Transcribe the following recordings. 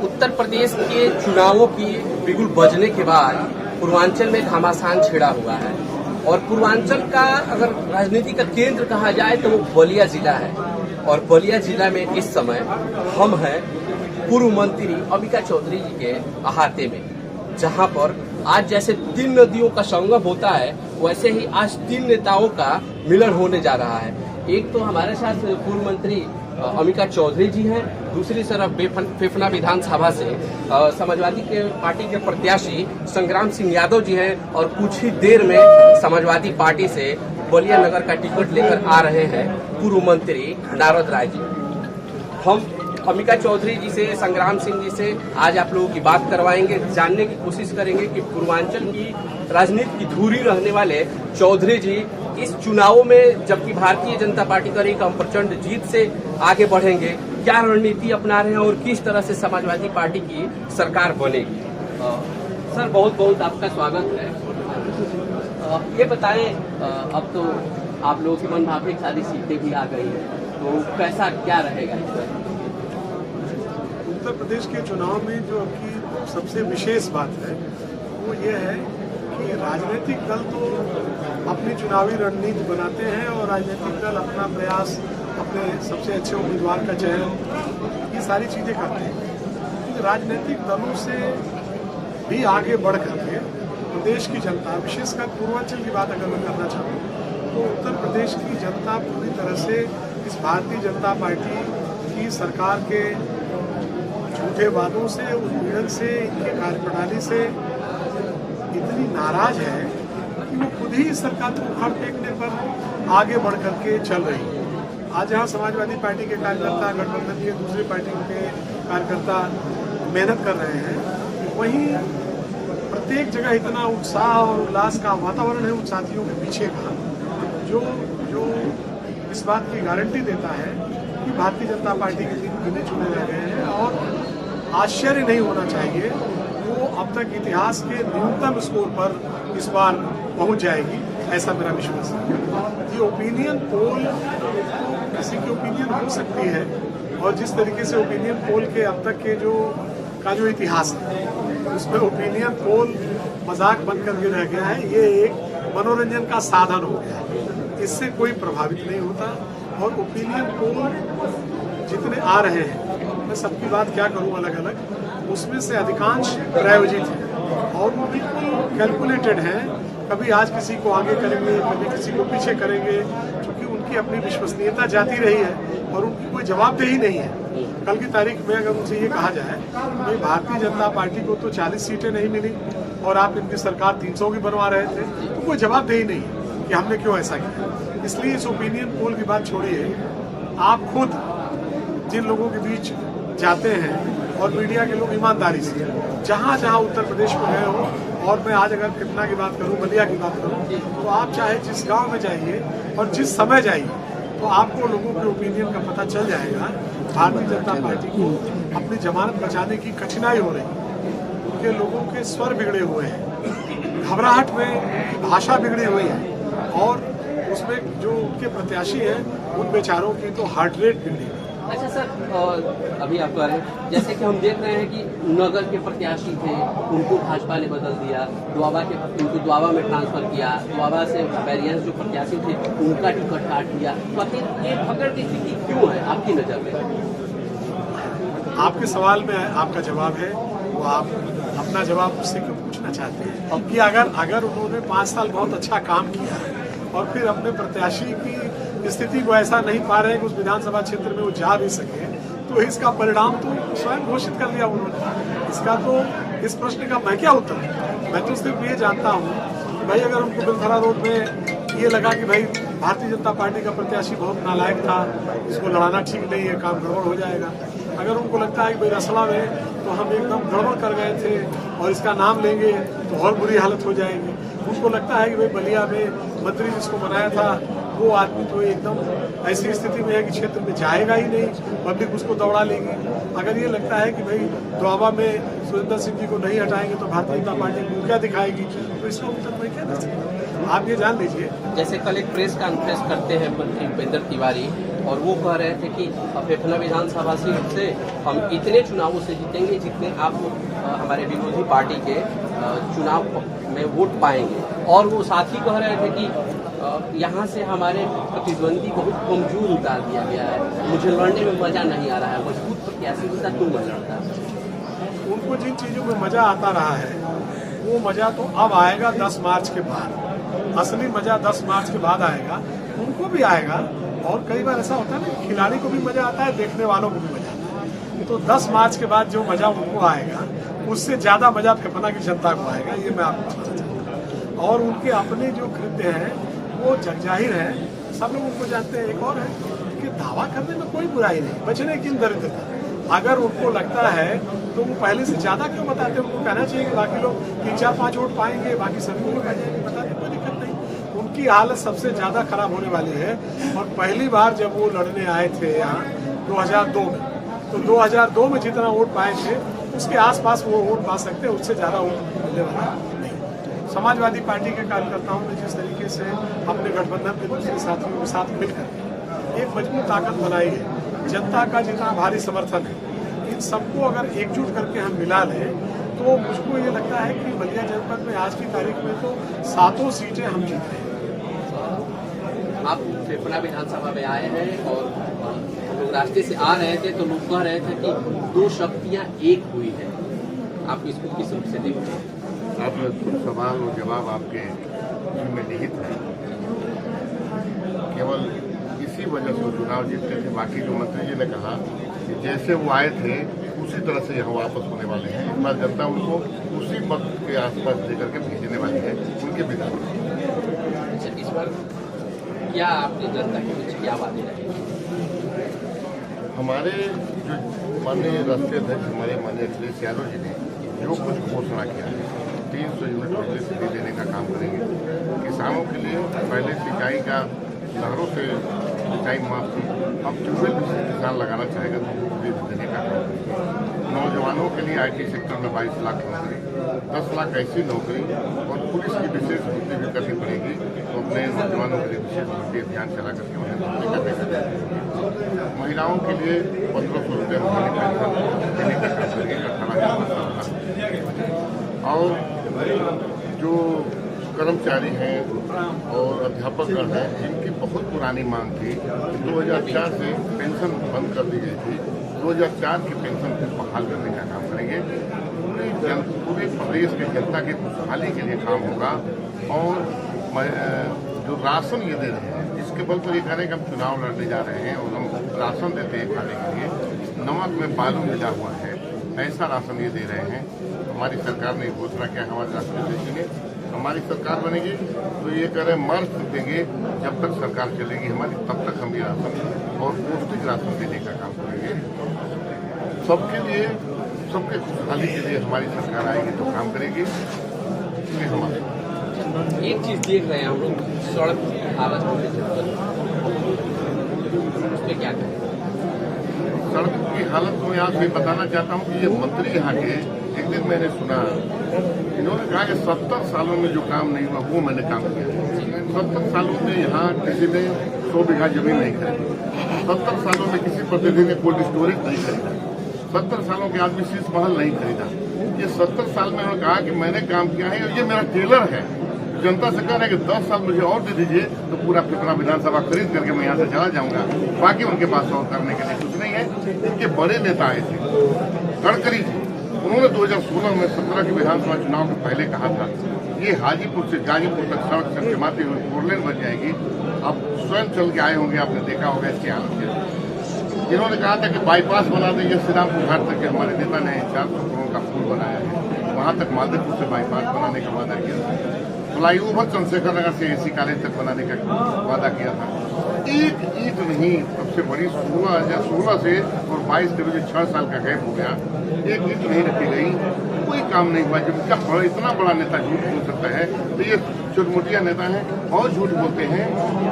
उत्तर प्रदेश के चुनावों की बिगुल बजने के बाद पूर्वांचल में घमासान छिड़ा हुआ है और पूर्वांचल का अगर राजनीति का केंद्र कहा जाए तो वो बलिया जिला है। और बलिया जिला में इस समय हम हैं पूर्व मंत्री अंबिका चौधरी जी के अहाते में, जहां पर आज जैसे 3 नदियों का संगम होता है वैसे ही आज 3 नेताओं का मिलन होने जा रहा है। एक तो हमारे साथ पूर्व मंत्री अंबिका चौधरी जी हैं, दूसरी तरफ फेफना विधानसभा से समाजवादी के पार्टी के प्रत्याशी संग्राम सिंह यादव जी हैं और कुछ ही देर में समाजवादी पार्टी से बलिया नगर का टिकट लेकर आ रहे हैं पूर्व मंत्री नारद राय जी। हम अंबिका चौधरी जी से, संग्राम सिंह जी से आज आप लोगों की बात करवाएंगे, जानने की कोशिश करेंगे कि पूर्वांचल की राजनीति की धुरी रहने वाले चौधरी जी इस चुनावों में, जबकि भारतीय जनता पार्टी करेगी हम प्रचंड जीत से आगे बढ़ेंगे, क्या रणनीति अपना रहे हैं और किस तरह से समाजवादी पार्टी की सरकार बनेगी। सर बहुत बहुत आपका स्वागत है। ये बताएं, अब तो आप लोगों की मनभावनी सारी सीटें भी आ गई हैं, तो कैसा क्या रहेगा इस पर? उत्तर प्रदेश के चुनाव में जो आपकी सबसे विशेष बात है वो ये है कि राजनीतिक दल तो अपनी चुनावी रणनीति बनाते हैं और राजनीतिक दल अपना प्रयास, अपने सबसे अच्छे उम्मीदवार का चयन, ये सारी चीज़ें करते हैं। राजनीतिक दलों से भी आगे बढ़ करके प्रदेश की जनता, विशेषकर पूर्वांचल की बात अगर मैं करना चाहूँ तो उत्तर प्रदेश की जनता पूरी तरह से इस भारतीय जनता पार्टी की सरकार के झूठे वादों से, उत्पीड़न से, इनके कार्यप्रणाली से इतनी नाराज है कि वो खुद ही इस सरकार को उखाड़ फेंकने पर आगे बढ़ करके चल रही है। आज यहाँ समाजवादी पार्टी के कार्यकर्ता, गठबंधन के दूसरी पार्टियों के कार्यकर्ता मेहनत कर रहे हैं, वहीं प्रत्येक जगह इतना उत्साह और उल्लास का वातावरण है उन साथियों के पीछे का, जो इस बात की गारंटी देता है कि भारतीय जनता पार्टी के दिन गिने चुने रह गए हैं और आश्चर्य नहीं होना चाहिए वो अब तक इतिहास के न्यूनतम स्कोर पर इस बार पहुंच जाएगी, ऐसा मेरा विश्वास है। ये ओपिनियन पोल तो किसी की ओपिनियन हो सकती है और जिस तरीके से ओपिनियन पोल के अब तक के जो इतिहास है उसमें ओपिनियन पोल मजाक बन करके रह गया है, ये एक मनोरंजन का साधन हो गया है, इससे कोई प्रभावित नहीं होता। और ओपिनियन पोल जितने आ रहे हैं, मैं सबकी बात क्या करूं अलग अलग, उसमें से अधिकांश प्रायोजित हैं और वो बिल्कुल कैलकुलेटेड हैं। कभी आज किसी को आगे करेंगे, कभी किसी को पीछे करेंगे, क्योंकि उनकी अपनी विश्वसनीयता जाती रही है और उनकी कोई जवाबदेही नहीं है। कल की तारीख में अगर उनसे ये कहा जाए कि भारतीय जनता पार्टी को तो 40 सीटें नहीं मिली और आप इनकी सरकार 300 की बनवा रहे थे, तो कोई जवाबदेही नहीं है कि हमने क्यों ऐसा किया। इसलिए इस ओपिनियन पोल की बात छोड़िए, आप खुद जिन लोगों के बीच जाते हैं और मीडिया के लोग ईमानदारी से जहाँ जहाँ उत्तर प्रदेश में गए हो, और मैं आज अगर पटना की बात करूँ, बलिया की बात करूँ, तो आप चाहे जिस गांव में जाइए और जिस समय जाइए तो आपको लोगों के ओपिनियन का पता चल जाएगा। भारतीय जनता पार्टी को अपनी जमानत बचाने की कठिनाई हो रही है, उनके लोगों के स्वर बिगड़े हुए हैं, घबराहट में भाषा बिगड़ी हुई है और उसमें जो उनके प्रत्याशी हैं उन बेचारों की तो हार्ट रेट बिगड़ी है। अच्छा सर, अभी आप कह रहे हैं जैसे कि हम देख रहे हैं कि नगर के प्रत्याशी थे, उनको भाजपा ने बदल दिया, उनको द्वाबा में ट्रांसफर किया, द्वाबा से बैरियंस जो प्रत्याशी थे उनका टिकट काट दिया। तो आखिर ये फकड़ की स्थिति क्यों है आपकी नज़र में? आपके सवाल में आपका जवाब है, वो आप अपना जवाब मुझसे क्यों पूछना चाहते हैं? अब कि अगर उन्होंने 5 साल बहुत अच्छा काम किया और फिर अपने प्रत्याशी की स्थिति को ऐसा नहीं पा रहे कि उस विधानसभा क्षेत्र में वो जा भी सके, तो इसका परिणाम तो स्वयं घोषित कर दिया उन्होंने। इसका तो इस प्रश्न का मैं क्या उत्तर? मैं तो सिर्फ ये जानता हूँ कि भाई अगर उनको बेलथरा रोड में ये लगा कि भाई भारतीय जनता पार्टी का प्रत्याशी बहुत नालायक था, इसको लड़ाना ठीक नहीं है, काम गड़बड़ हो जाएगा। अगर उनको लगता है कि भाई रसला में तो हम एकदम गड़बड़ कर गए थे और इसका नाम लेंगे तो और बुरी हालत हो जाएगी, उनको लगता है कि भाई बलिया में मंत्री जिसको बनाया था वो आदमी तो एकदम ऐसी स्थिति में है कि क्षेत्र में जाएगा ही नहीं, पब्लिक उसको दौड़ा लेगी। अगर ये लगता है कि भाई द्वाबा में सुरेंद्र सिंह जी को नहीं हटाएंगे तो भारतीय जनता पार्टी को क्या दिखाएगी, तो इसका उत्तर मैं क्या दे सकता हूं? आप ये जान लीजिए। जैसे कल एक प्रेस कॉन्फ्रेंस करते हैं मंत्री भूपेंद्र तिवारी और वो कह रहे थे कि फेफना विधानसभा सीट से हम इतने चुनावों से जीतेंगे जितने आप हमारे विरोधी पार्टी के चुनाव में वोट पाएंगे। और वो साथ ही कह रहे थे कि यहाँ से हमारे प्रतिद्वंदी बहुत कमजोर उतार दिया गया है, मुझे लड़ने में मजा नहीं आ रहा है, मजबूत प्रत्याशी के साथ क्यों लड़ता है। उनको जिन चीज़ों में मज़ा आता रहा है वो मज़ा तो अब आएगा 10 मार्च के बाद। असली मज़ा 10 मार्च के बाद आएगा, उनको भी आएगा। और कई बार ऐसा होता है ना, खिलाड़ी को भी मज़ा आता है, देखने वालों को भी मज़ा आता है। तो 10 मार्च के बाद जो मज़ा उनको आएगा उससे ज़्यादा मज़ा फेफना की जनता को आएगा, ये मैं आपको बताना चाहता हूँ। और उनके अपने जो कृत्य हैं वो जगजाहिर है, सब लोग उनको जानते हैं। एक और है कि दावा करने में कोई बुराई नहीं, बचने की दरिद्रता। अगर उनको लगता है तो वो पहले से ज्यादा क्यों बताते हैं। उनको कहना चाहिए कि बाकी लोग 3-4-5 वोट पाएंगे, बाकी सभी लोग आ जाएंगे, बताने कोई दिक्कत नहीं। उनकी हालत सबसे ज्यादा खराब होने वाली है। और पहली बार जब वो लड़ने आए थे यहाँ 2002 में, तो 2002 में जितना वोट पाए थे उसके आसपास वो वोट पा सकते हैं, उससे ज्यादा वोट मिलने वाला नहीं। समाजवादी पार्टी के कार्यकर्ताओं ने जिस तरीके से अपने गठबंधन के दूसरे साथियों के साथ मिलकर एक मजबूत ताकत बनाई है, जनता का जितना भारी समर्थन है, इन सबको अगर एकजुट करके हम मिला लें तो मुझको ये लगता है कि बलिया जनपद में आज की तारीख में तो 7 सीटें हम जीत रहे हैं। आप फेफना विधानसभा में आए हैं और लोग रास्ते से आ रहे थे तो लोग कह रहे थे कि 2 शक्तियां एक हुई है, आप इसको किस रूप से देखते हैं। आपने कुछ सवाल और जवाब आपके में निहित है। केवल इसी वजह से चुनाव जीतते थे। बाकी जो मंत्री जी ने कहा कि जैसे वो आए थे उसी तरह से यहाँ वापस होने वाले हैं। इस बार जनता उनको उसी मत के आसपास लेकर के भेजने वाली है उनके विधान। इस बार क्या आपने जनता के बीच क्या बातें रही? हमारे जो माननीय राष्ट्रीय अध्यक्ष हमारे माननीय अखिलेश यादव जी ने जो कुछ घोषणा किया है, 300 यूनिट बिजली फ्री देने का काम करेंगे। किसानों के लिए पहले सिंचाई का नहरों से सिंचाई माफ थी, अब ट्यूबवेल भी किसान लगाना चाहेगा तो फ्री देने का काम करेंगे। नौजवानों के लिए IT सेक्टर में 22 लाख नौकरी, 10 लाख ऐसी नौकरी और पुलिस की विशेष भर्ती भी करनी पड़ेगी तो अपने नौजवानों के लिए विशेष भर्ती अभियान चला करके उन्हें नौकरी करने का। महिलाओं के लिए 1500 रुपये महीने पेंशन देने का काम करेंगे 18,000। और जो कर्मचारी हैं और अध्यापकगण हैं जिनकी बहुत पुरानी मांग थी, 2004 से पेंशन बंद कर दी गई थी, 2004 की पेंशन को बहाल करने का काम करेंगे। पूरे प्रदेश की जनता की खुशहाली के लिए काम होगा। और जो राशन ये दे रहे हैं इसके बल पर ये कह रहे हैं कि हम चुनाव लड़ने जा रहे हैं और हम राशन देते हैं खाने के लिए, नमक में बालू मिला हुआ है, ऐसा राशन ये दे रहे हैं। हमारी सरकार ने घोषणा किया, हमारे राष्ट्रीय अध्यक्ष ने, हमारी सरकार बनेगी तो ये कह रहे हैं मार्च तक देंगे, जब तक सरकार चलेगी हमारी तब तक हम ये राशन और पौष्टिक राशन देने का काम करेंगे। सबके लिए, सबके खुशहाली के लिए हमारी सरकार आएगी तो काम करेगी। ये हमारे एक चीज देख रहे हैं हम लोग, सड़क की हालत उस पर क्या करें? सड़क की हालत में यहाँ से बताना चाहता हूँ कि ये मंत्री यहाँ के, एक दिन मैंने सुना इन्होंने कहा कि 70 सालों में जो काम नहीं हुआ वो मैंने काम किया। 70 सालों में यहाँ किसी ने 100 बीघा जमीन नहीं खरीदी, 70 सालों में किसी प्रतिनिधि ने कोल्ड स्टोरेज नहीं खरीदा, 70 सालों के आदमी शीश महल नहीं खरीदा। ये 70 साल में उन्होंने कहा कि मैंने काम किया है और ये मेरा टेलर है। जनता से कह रहे हैं कि 10 साल मुझे और दे दीजिए तो पूरा फेफना विधानसभा खरीद करके मैं यहाँ से चला जाऊंगा। बाकी उनके पास और करने के लिए कुछ नहीं है। इनके बड़े नेता आए थे, गडकरी जी, उन्होंने 2016 में 17 के विधानसभा चुनाव के पहले कहा था ये हाजीपुर से गाजीपुर तक सड़क चमचमाती हुई 4 लेन बन जाएगी। अब स्वयं चल के आए होंगे, आपने देखा होगा इसकी हालत। इन्होंने कहा था कि बाईपास बना देंगे श्रीरामपुर घाट तक, के हमारे नेता ने 400 करोड़ का पुल बनाया है, वहां तक मालदेपुर से बाईपास बनाने का वादा किया था। फ्लाईओवर चंद्रशेखर नगर से AC कॉलेज तक बनाने का वादा किया था। एक ईंट नहीं, सबसे बड़ी 16 से और 22 के बीच 6 साल का गैप हो गया, एक ईंट नहीं रखी गई, कोई काम नहीं हुआ। जब क्या इतना बड़ा नेता झूठ बोल सकता है तो ये चुटमुटिया नेता है और झूठ बोलते हैं।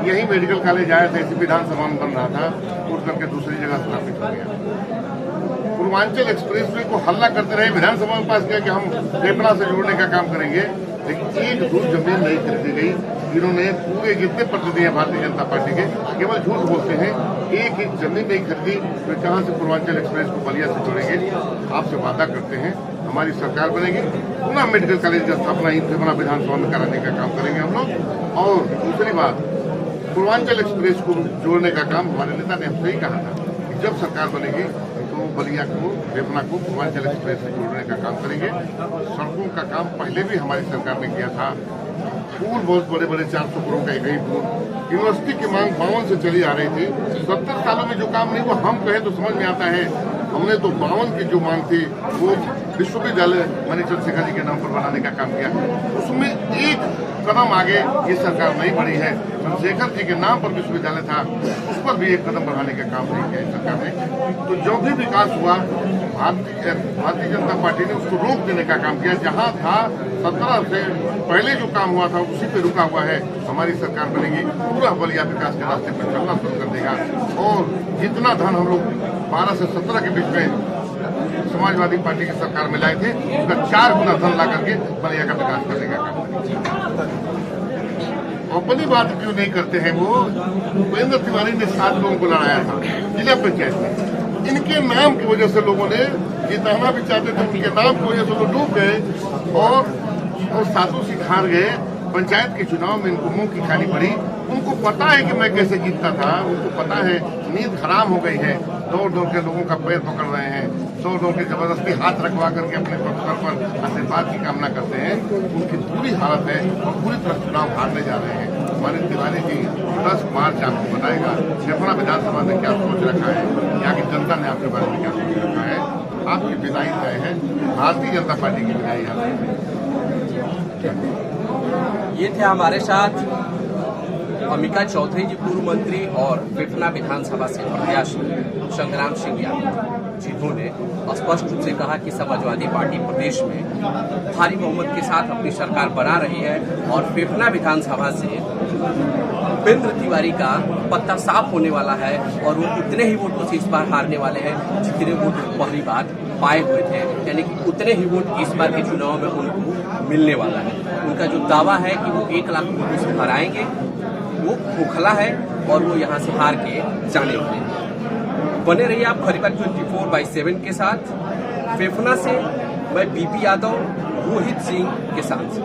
यही मेडिकल कॉलेज आया था, इसी विधानसभा में बन रहा था, उठ करके दूसरी जगह स्थापित हो गया। पूर्वांचल एक्सप्रेस वे को हल्ला करते रहे, विधानसभा में पास किया कि हम फेफना से जोड़ने का काम करेंगे, लेकिन एक दूर जमीन नहीं खरीदी गई। इन्होंने पूरे जितने प्रतिनिधि हैं भारतीय जनता पार्टी के केवल झूठ बोलते हैं। एक एक जमीन नहीं खरीदी तो कहां से पूर्वांचल एक्सप्रेस को बलिया से जोड़ेंगे। आपसे वादा करते हैं हमारी सरकार बनेगी, पुनः मेडिकल कॉलेज की स्थापना फेफना विधानसभा में कराने का काम करेंगे हम लोग। और दूसरी बात, पूर्वांचल एक्सप्रेस को जोड़ने का काम हमारे नेता ने हमसे ही कहा था कि जब सरकार बनेगी तो बलिया को फेफना को पूर्वांचल एक्सप्रेस से जोड़ने का काम करेंगे। सड़कों का काम पहले भी हमारी सरकार ने किया था। पुल बहुत बड़े बड़े 400 करोड़ का एक ही पुल, यूनिवर्सिटी की मांग 52 से चली आ रही थी। 70 सालों में जो काम नहीं वो हम कहें तो समझ में आता है। हमने तो 52 की जो मांग थी वो विश्वविद्यालय मणि चंद्रशेखर जी के नाम पर बनाने का काम किया। उसमें एक कदम आगे ये सरकार नहीं बढ़ी है। चंद्रशेखर जी के नाम पर विश्वविद्यालय था, उस पर भी एक कदम बढ़ाने का काम नहीं किया सरकार ने। तो जो भी विकास हुआ भारतीय जनता पार्टी ने उसको रोक देने का काम किया। जहां था 17 से पहले जो काम हुआ था उसी पे रुका हुआ है। हमारी सरकार बनेगी, पूरा बलिया विकास के रास्ते पर चलना शुरू कर देगा। और जितना धन हम लोग 12 से 17 के बीच में समाजवादी पार्टी की सरकार में लाए थे, उसका 4 गुना धन ला करके बलिया का विकास करने का काम करेगा। अपनी बात क्यों नहीं करते हैं वो? उपेंद्र तिवारी ने 7 लोगों को लड़ाया था जिला पंचायत में। इनके नाम की वजह से लोगों ने जिताना भी चाहते थे, उनके नाम की वजह से वो डूब गए और सातों से हार गए। पंचायत के चुनाव में इनको मुंह की खानी पड़ी। उनको पता है कि मैं कैसे जीतता था, उनको पता है। नींद खराब हो गई है, दौड़ दौड़ के लोगों का पैर पकड़ रहे हैं, दौड़ दौड़ के जबरदस्ती हाथ रखवा करके अपने पक्ष पर आशीर्वाद की कामना करते हैं। उनकी पूरी हालत है और पूरी तरह चुनाव हारने जा रहे हैं। हमारे तिवारी जी 10 मार्च आपको बताएगा फेफना विधानसभा ने क्या सोच रखा है, यहाँ की जनता ने आपके बारे में क्या सोच रखा है। आपकी विदाई तय है, भारतीय जनता पार्टी की विदाई है। ये थे हमारे साथ अमिका चौधरी जी, पूर्व मंत्री और फेफना विधानसभा से प्रत्याशी संग्राम सिंह यादव, जिन्होंने स्पष्ट रूप से कहा कि समाजवादी पार्टी प्रदेश में भारी बहुमत के साथ अपनी सरकार बना रही है और फेफना विधानसभा से उपेंद्र तिवारी का पत्ता साफ होने वाला है और वो उतने ही वोटों से इस बार हारने वाले हैं जितने वोट पहली बार पाए हुए थे। यानी कि उतने ही वोट इस बार के चुनाव में उनको मिलने वाला है। उनका जो दावा है कि वो 1 लाख वोटों से हराएंगे वो खोखला है और वो यहाँ से हार के जाने वाले हैं। बने रहिए आप खरीबार 24/7 के साथ। फेफना से मैं बीपी यादव, रोहित सिंह के साथ।